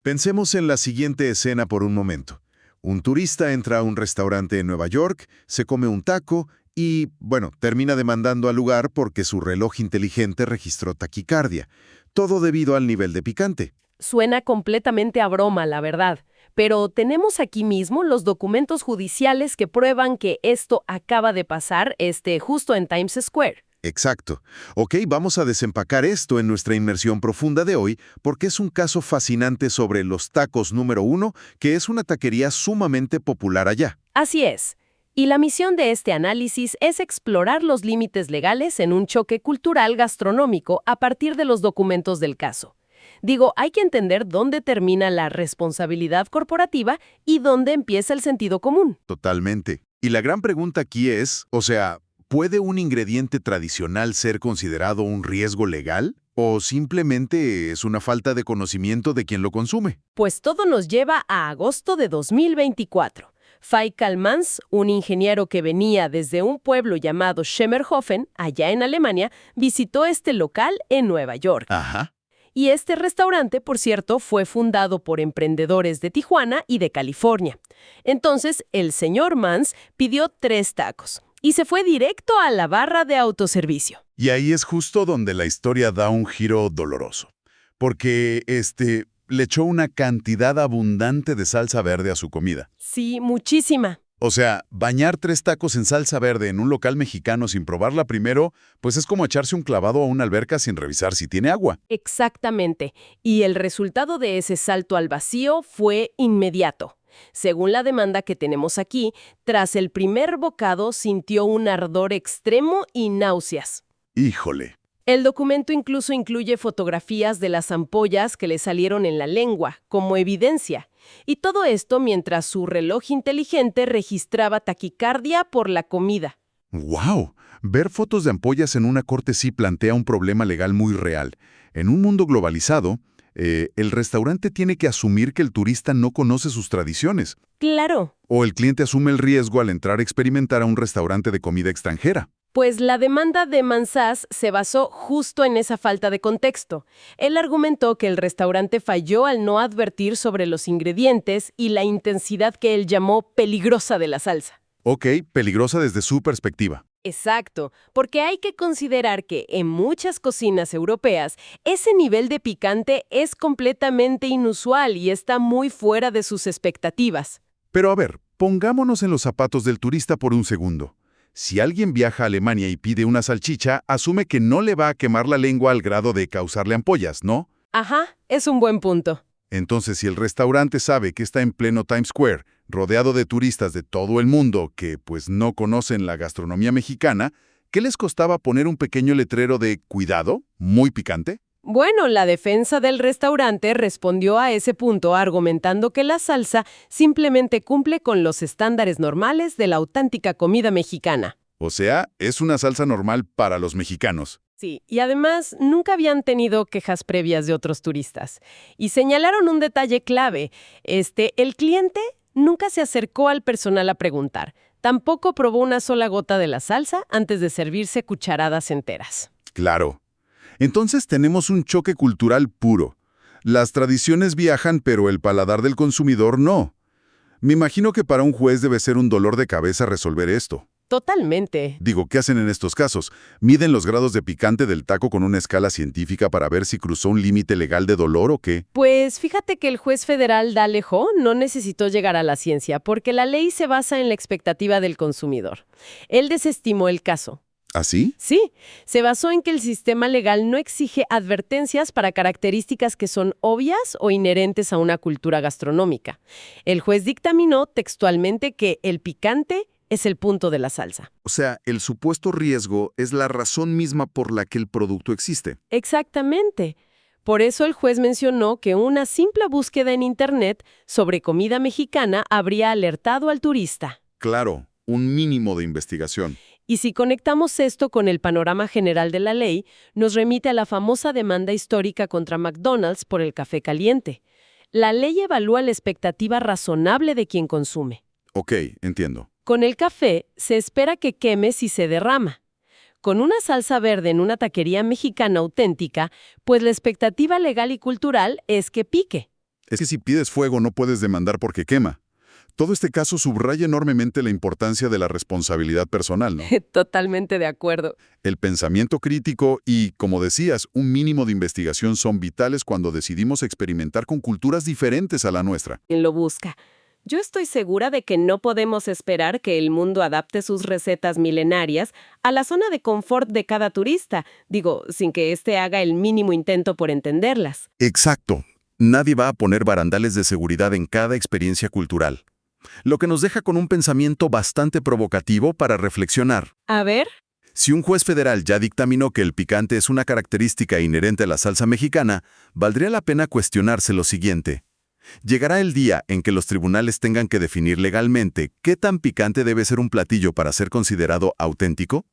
Pensemos en la siguiente escena por un momento. Un turista entra a un restaurante en Nueva York, se come un taco y, bueno, termina demandando al lugar porque su reloj inteligente registró taquicardia. Todo debido al nivel de picante. Suena completamente a broma, la verdad. Pero tenemos aquí mismo los documentos judiciales que prueban que esto acaba de pasar, justo en Times Square. Exacto. Ok, vamos a desempacar esto en nuestra inmersión profunda de hoy porque es un caso fascinante sobre los tacos número 1, que es una taquería sumamente popular allá. Así es. Y la misión de este análisis es explorar los límites legales en un choque cultural gastronómico a partir de los documentos del caso. Digo, hay que entender dónde termina la responsabilidad corporativa y dónde empieza el sentido común. Totalmente. Y la gran pregunta aquí es, ¿puede un ingrediente tradicional ser considerado un riesgo legal? ¿O simplemente es una falta de conocimiento de quien lo consume? Pues todo nos lleva a agosto de 2024. Faikal Mans, un ingeniero que venía desde un pueblo llamado Schemerhofen, allá en Alemania, visitó este local en Nueva York. Ajá. Y este restaurante, por cierto, fue fundado por emprendedores de Tijuana y de California. Entonces, el señor Mans pidió 3 tacos y se fue directo a la barra de autoservicio. Y ahí es justo donde la historia da un giro doloroso. Porque, le echó una cantidad abundante de salsa verde a su comida. Sí, muchísima. O sea, bañar 3 tacos en salsa verde en un local mexicano sin probarla primero, pues es como echarse un clavado a una alberca sin revisar si tiene agua. Exactamente. Y el resultado de ese salto al vacío fue inmediato. Según la demanda que tenemos aquí, tras el primer bocado sintió un ardor extremo y náuseas. Híjole. El documento incluso incluye fotografías de las ampollas que le salieron en la lengua, como evidencia. Y todo esto mientras su reloj inteligente registraba taquicardia por la comida. ¡Wow! Ver fotos de ampollas en una corte sí plantea un problema legal muy real. En un mundo globalizado, el restaurante tiene que asumir que el turista no conoce sus tradiciones. Claro. O el cliente asume el riesgo al entrar a experimentar a un restaurante de comida extranjera. Pues la demanda de Mansás se basó justo en esa falta de contexto. Él argumentó que el restaurante falló al no advertir sobre los ingredientes y la intensidad que él llamó peligrosa de la salsa. Ok, peligrosa desde su perspectiva. Exacto, porque hay que considerar que en muchas cocinas europeas ese nivel de picante es completamente inusual y está muy fuera de sus expectativas. Pero a ver, pongámonos en los zapatos del turista por un segundo. Si alguien viaja a Alemania y pide una salchicha, asume que no le va a quemar la lengua al grado de causarle ampollas, ¿no? Ajá, es un buen punto. Entonces, si el restaurante sabe que está en pleno Times Square, rodeado de turistas de todo el mundo que, pues, no conocen la gastronomía mexicana, ¿qué les costaba poner un pequeño letrero de «cuidado», muy picante? Bueno, la defensa del restaurante respondió a ese punto argumentando que la salsa simplemente cumple con los estándares normales de la auténtica comida mexicana. O sea, es una salsa normal para los mexicanos. Sí, y además nunca habían tenido quejas previas de otros turistas. Y señalaron un detalle clave. El cliente nunca se acercó al personal a preguntar. Tampoco probó una sola gota de la salsa antes de servirse cucharadas enteras. Claro. Entonces tenemos un choque cultural puro. Las tradiciones viajan, pero el paladar del consumidor no. Me imagino que para un juez debe ser un dolor de cabeza resolver esto. Totalmente. Digo, ¿qué hacen en estos casos? ¿Miden los grados de picante del taco con una escala científica para ver si cruzó un límite legal de dolor o qué? Pues fíjate que el juez federal D'Alejo no necesitó llegar a la ciencia porque la ley se basa en la expectativa del consumidor. Él desestimó el caso. ¿Así? Sí, se basó en que el sistema legal no exige advertencias para características que son obvias o inherentes a una cultura gastronómica. El juez dictaminó textualmente que el picante es el punto de la salsa. O sea, el supuesto riesgo es la razón misma por la que el producto existe. Exactamente. Por eso el juez mencionó que una simple búsqueda en Internet sobre comida mexicana habría alertado al turista. Claro, un mínimo de investigación. Y si conectamos esto con el panorama general de la ley, nos remite a la famosa demanda histórica contra McDonald's por el café caliente. La ley evalúa la expectativa razonable de quien consume. Ok, entiendo. Con el café, se espera que queme si se derrama. Con una salsa verde en una taquería mexicana auténtica, pues la expectativa legal y cultural es que pique. Es que si pides fuego no puedes demandar porque quema. Todo este caso subraya enormemente la importancia de la responsabilidad personal, ¿no? Totalmente de acuerdo. El pensamiento crítico y, como decías, un mínimo de investigación son vitales cuando decidimos experimentar con culturas diferentes a la nuestra. Quien lo busca. Yo estoy segura de que no podemos esperar que el mundo adapte sus recetas milenarias a la zona de confort de cada turista, digo, sin que éste haga el mínimo intento por entenderlas. Exacto. Nadie va a poner barandales de seguridad en cada experiencia cultural. Lo que nos deja con un pensamiento bastante provocativo para reflexionar. A ver. Si un juez federal ya dictaminó que el picante es una característica inherente a la salsa mexicana, valdría la pena cuestionarse lo siguiente. ¿Llegará el día en que los tribunales tengan que definir legalmente qué tan picante debe ser un platillo para ser considerado auténtico?